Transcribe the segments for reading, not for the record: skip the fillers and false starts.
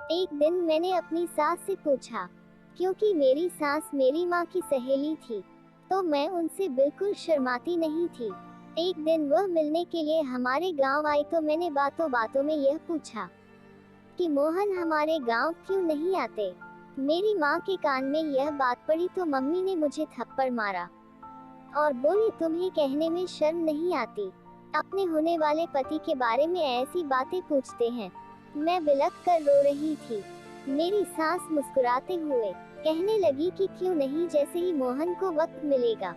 एक दिन मैंने अपनी सास से पूछा, क्योंकि मेरी सास मेरी माँ की सहेली थी, तो मैं उनसे बिल्कुल शर्माती नहीं थी। एक दिन वह मिलने के लिए हमारे गांव आई तो मैंने बातों बातों में यह पूछा कि मोहन हमारे गांव क्यों नहीं आते। मेरी माँ के कान में यह बात पड़ी तो मम्मी ने मुझे थप्पड़ मारा और बोली, तुम्हें कहने में शर्म नहीं आती, अपने होने वाले पति के बारे में ऐसी बातें पूछते हैं। मैं बिलख कर रो रही थी। मेरी सास मुस्कुराते हुए कहने लगी कि क्यों नहीं, जैसे ही मोहन को वक्त मिलेगा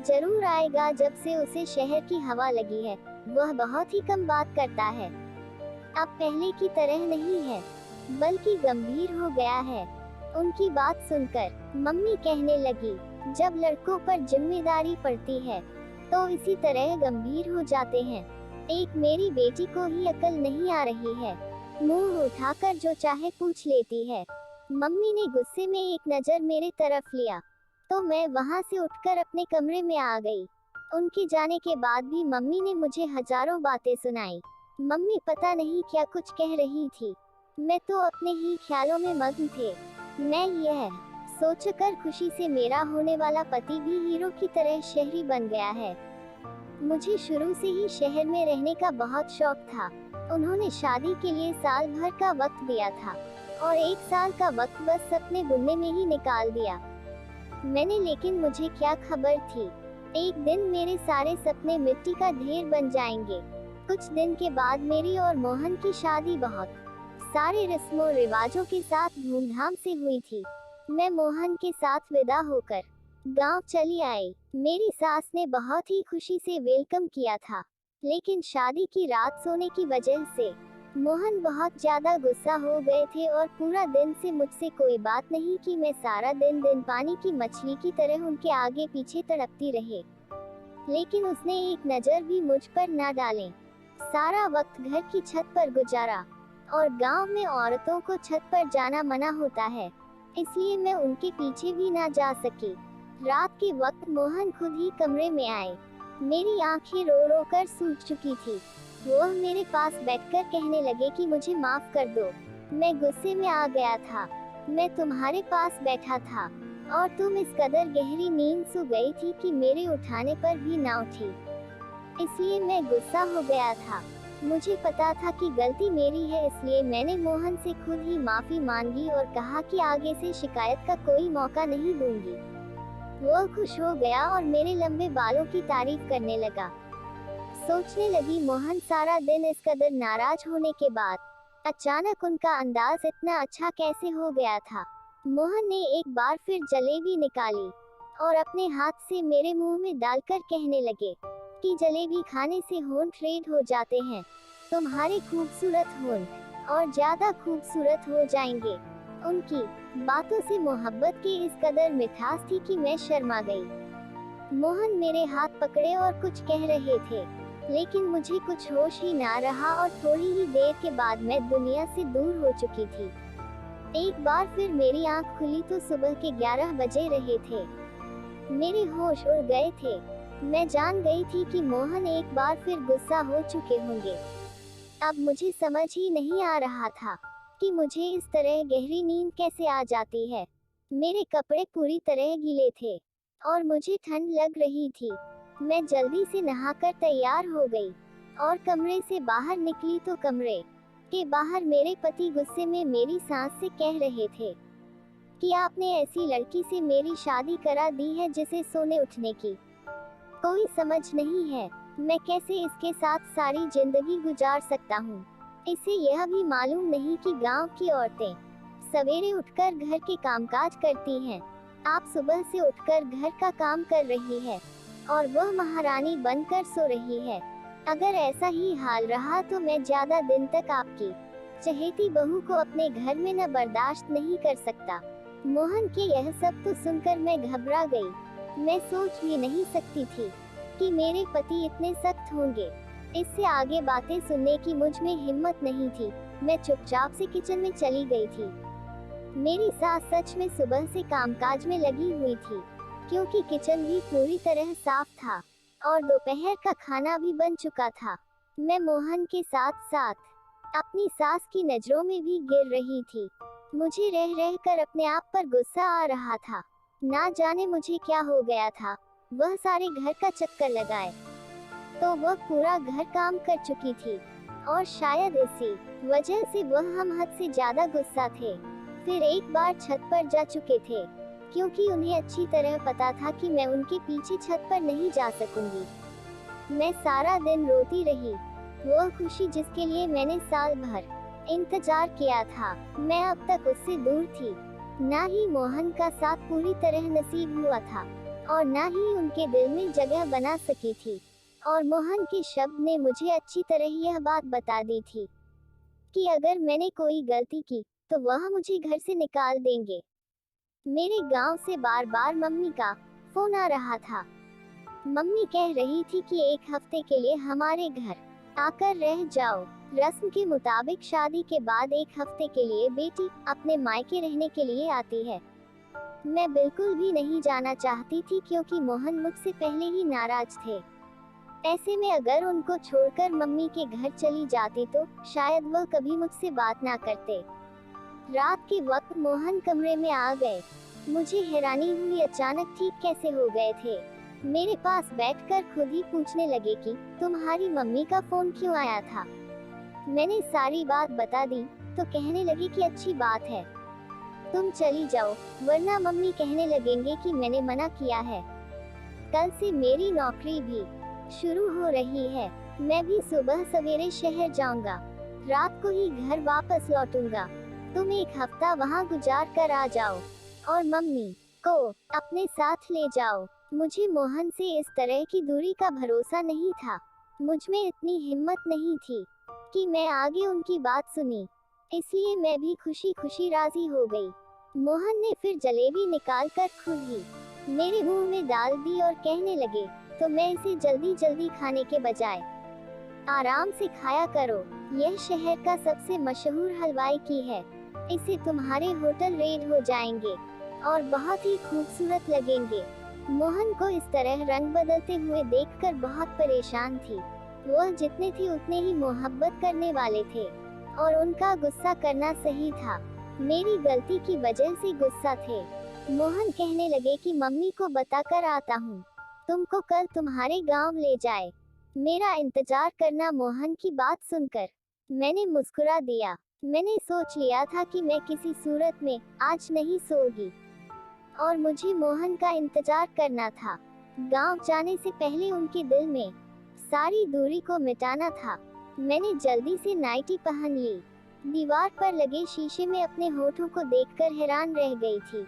जरूर आएगा। जब से उसे शहर की हवा लगी है वह बहुत ही कम बात करता है। अब पहले की तरह नहीं है, बल्कि गंभीर हो गया है। उनकी बात सुनकर मम्मी कहने लगी, जब लड़कों पर जिम्मेदारी पड़ती है तो इसी तरह गंभीर हो जाते हैं। एक मेरी बेटी को ही अकल नहीं आ रही है, मुंह उठाकर जो चाहे पूछ लेती है। मम्मी ने गुस्से में एक नजर मेरे तरफ लिया तो मैं वहां से उठकर अपने कमरे में आ गई। उनके जाने के बाद भी मम्मी ने मुझे हजारों बातें सुनाई। मम्मी पता नहीं क्या कुछ कह रही थी, मैं तो अपने ही ख्यालों में मग्न थे। मैं यह सोचकर खुशी से मेरा होने वाला पति भी हीरो की तरह शहरी बन गया है। मुझे शुरू से ही शहर में रहने का बहुत शौक था। उन्होंने शादी के लिए साल भर का वक्त दिया था और एक साल का वक्त बस सपने बुनने में ही निकाल दिया मैंने। लेकिन मुझे क्या खबर थी, एक दिन मेरे सारे सपने मिट्टी का ढेर बन जाएंगे। कुछ दिन के बाद मेरी और मोहन की शादी बहुत सारे रस्मों रिवाजों के साथ धूमधाम से हुई थी। मैं मोहन के साथ विदा होकर गांव चली आई। मेरी सास ने बहुत ही खुशी से वेलकम किया था, लेकिन शादी की रात सोने की वजह से मोहन बहुत ज्यादा गुस्सा हो गए थे और पूरा दिन से मुझसे कोई बात नहीं की। मैं सारा दिन पानी की मछली की तरह उनके आगे पीछे तड़पती रही, लेकिन उसने एक नजर भी मुझ पर न डाले। सारा वक्त घर की छत पर गुजारा और गांव में औरतों को छत पर जाना मना होता है, इसलिए मैं उनके पीछे भी ना जा सकी। रात के वक्त मोहन खुद ही कमरे में आए। मेरी आंखें रो रो कर सूख चुकी थी। वह मेरे पास बैठकर कहने लगे कि मुझे माफ कर दो, मैं गुस्से में आ गया था। मैं तुम्हारे पास बैठा था और तुम इस कदर गहरी नींद सो गई थी कि मेरे उठाने पर भी ना उठी, इसलिए मैं गुस्सा हो गया था। मुझे पता था कि गलती मेरी है, इसलिए मैंने मोहन से खुद ही माफी मांगी और कहा कि आगे से शिकायत का कोई मौका नहीं दूंगी। वह खुश हो गया और मेरे लंबे बालों की तारीफ करने लगा। सोचने लगी, मोहन सारा दिन इस कदर नाराज होने के बाद अचानक उनका अंदाज इतना अच्छा कैसे हो गया था। मोहन ने एक बार फिर जलेबी निकाली और अपने हाथ से मेरे मुंह में डालकर कहने लगे कि जलेबी खाने से होंठ रेड हो जाते हैं, तुम्हारे खूबसूरत होंठ और ज्यादा खूबसूरत हो जाएंगे। उनकी बातों से मोहब्बत की इस कदर मिठास थी कि मैं शर्मा गई। मोहन मेरे हाथ पकड़े और कुछ कह रहे थे, लेकिन मुझे कुछ होश ही ना रहा और थोड़ी ही देर के बाद मैं दुनिया से दूर हो चुकी थी। एक बार फिर मेरी आंख खुली तो सुबह के 11 बजे रहे थे। मेरे होश उड़ गए थे। मैं जान गई थी कि मोहन एक बार फिर गुस्सा हो चुके होंगे। अब मुझे समझ ही नहीं आ रहा था कि मुझे इस तरह गहरी नींद कैसे आ जाती है। मेरे कपड़े पूरी तरह गीले थे और मुझे ठंड लग रही थी। मैं जल्दी से नहाकर तैयार हो गई और कमरे से बाहर निकली तो कमरे के बाहर मेरे पति गुस्से में मेरी सास से कह रहे थे कि आपने ऐसी लड़की से मेरी शादी करा दी है जिसे सोने उठने की कोई समझ नहीं है। मैं कैसे इसके साथ सारी जिंदगी गुजार सकता हूँ। इसे यह भी मालूम नहीं कि गांव की औरतें सवेरे उठकर घर के कामकाज करती हैं। आप सुबह से उठकर घर का काम कर रही है और वह महारानी बनकर सो रही है। अगर ऐसा ही हाल रहा तो मैं ज्यादा दिन तक आपकी चहेती बहू को अपने घर में न बर्दाश्त नहीं कर सकता। मोहन के यह सब तो सुनकर मैं घबरा गई। मैं सोच भी नहीं सकती थी कि मेरे पति इतने सख्त होंगे। इससे आगे बातें सुनने की मुझ में हिम्मत नहीं थी। मैं चुपचाप से किचन में चली गई थी। मेरी सास सच में सुबह से कामकाज में लगी हुई थी, क्योंकि किचन भी पूरी तरह साफ था और दोपहर का खाना भी बन चुका था। मैं मोहन के साथ साथ अपनी सास की नजरों में भी गिर रही थी। मुझे रह रह कर अपने आप पर गुस्सा आ रहा था। ना जाने मुझे क्या हो गया था। वह सारे घर का चक्कर लगाए तो वह पूरा घर काम कर चुकी थी, और शायद इसी वजह से वह हम हद से ज्यादा गुस्सा थे। फिर एक बार छत पर जा चुके थे, क्योंकि उन्हें अच्छी तरह पता था कि मैं उनके पीछे छत पर नहीं जा सकूंगी। मैं सारा दिन रोती रही। वह खुशी जिसके लिए मैंने साल भर इंतजार किया था, मैं अब तक उससे दूर थी। ना ही मोहन का साथ पूरी तरह नसीब हुआ था, और ना ही उनके दिल में जगह बना सकी थी। और मोहन के शब्द ने मुझे अच्छी तरह यह बात बता दी थी कि अगर मैंने कोई गलती की तो वह मुझे घर से निकाल देंगे। मेरे गांव से बार बार मम्मी का फोन आ रहा था। मम्मी कह रही थी कि एक हफ्ते के लिए हमारे घर आकर रह जाओ। रस्म के मुताबिक शादी के बाद एक हफ्ते के लिए बेटी अपने मायके रहने के लिए आती है। मैं बिल्कुल भी नहीं जाना चाहती थी, क्योंकि मोहन मुझसे पहले ही नाराज थे। ऐसे में अगर उनको छोड़कर मम्मी के घर चली जाती तो शायद वह कभी मुझसे बात ना करते। रात के वक्त मोहन कमरे में आ गए। मुझे हैरानी हुई, अचानक ठीक कैसे हो गए थे। मेरे पास बैठकर खुद ही पूछने लगे कि तुम्हारी मम्मी का फोन क्यों आया था। मैंने सारी बात बता दी तो कहने लगे कि अच्छी बात है, तुम चली जाओ, वरना मम्मी कहने लगेंगे कि मैंने मना किया है। कल से मेरी नौकरी भी शुरू हो रही है। मैं भी सुबह सवेरे शहर जाऊंगा, रात को ही घर वापस लौटूंगा। तुम एक हफ्ता वहाँ गुजार कर आ जाओ और मम्मी को अपने साथ ले जाओ। मुझे मोहन से इस तरह की दूरी का भरोसा नहीं था। मुझ में इतनी हिम्मत नहीं थी कि मैं आगे उनकी बात सुनी, इसलिए मैं भी खुशी खुशी राजी हो गई। मोहन ने फिर जलेबी निकालकर खुद ही मेरे मुंह में डाल दी और कहने लगे, तो मैं इसे जल्दी जल्दी खाने के बजाय आराम से खाया करो। यह शहर का सबसे मशहूर हलवाई की है। इसे तुम्हारे होटल रेड हो जाएंगे और बहुत ही खूबसूरत लगेंगे। मोहन को इस तरह रंग बदलते हुए देखकर बहुत परेशान थी। वह जितने थे उतने ही मोहब्बत करने वाले थे, और उनका गुस्सा करना सही था। मेरी गलती की वजह से गुस्सा थे। मोहन कहने लगे कि मम्मी को बताकर आता हूँ, तुमको कल तुम्हारे गांव ले जाए। मेरा इंतजार करना। मोहन की बात सुनकर मैंने मुस्कुरा दिया। मैंने सोच लिया था कि मैं किसी सूरत में आज नहीं सोऊंगी, और मुझे मोहन का इंतजार करना था। गांव जाने से पहले उनके दिल में सारी दूरी को मिटाना था। मैंने जल्दी से नाइटी पहन ली। दीवार पर लगे शीशे में अपने होठों को देखकर हैरान रह गई थी।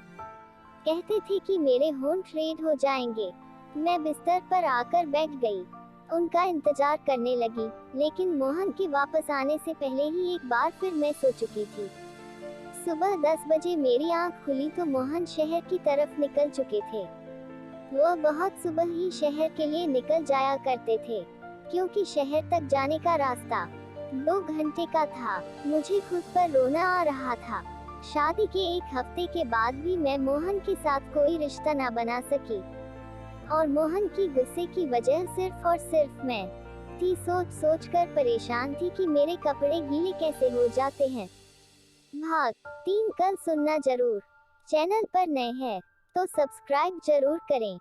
कहते थे कि मेरे होंठ रेड हो जाएंगे। मैं बिस्तर पर आकर बैठ गई, उनका इंतजार करने लगी, लेकिन मोहन के वापस आने से पहले ही एक बार फिर मैं सो चुकी थी। सुबह 10 बजे मेरी आंख खुली तो मोहन शहर की तरफ निकल चुके थे। वह बहुत सुबह ही शहर के लिए निकल जाया करते थे, क्योंकि शहर तक जाने का रास्ता 2 घंटे का था। मुझे खुद पर रोना आ रहा था। शादी के एक हफ्ते के बाद भी मैं मोहन के साथ कोई रिश्ता ना बना सकी, और मोहन की गुस्से की वजह सिर्फ और सिर्फ मैं थी। सोच सोच कर परेशान थी कि मेरे कपड़े गीले कैसे हो जाते हैं। भाग 3 कल सुनना जरूर। चैनल पर नए हैं तो सब्सक्राइब जरूर करें।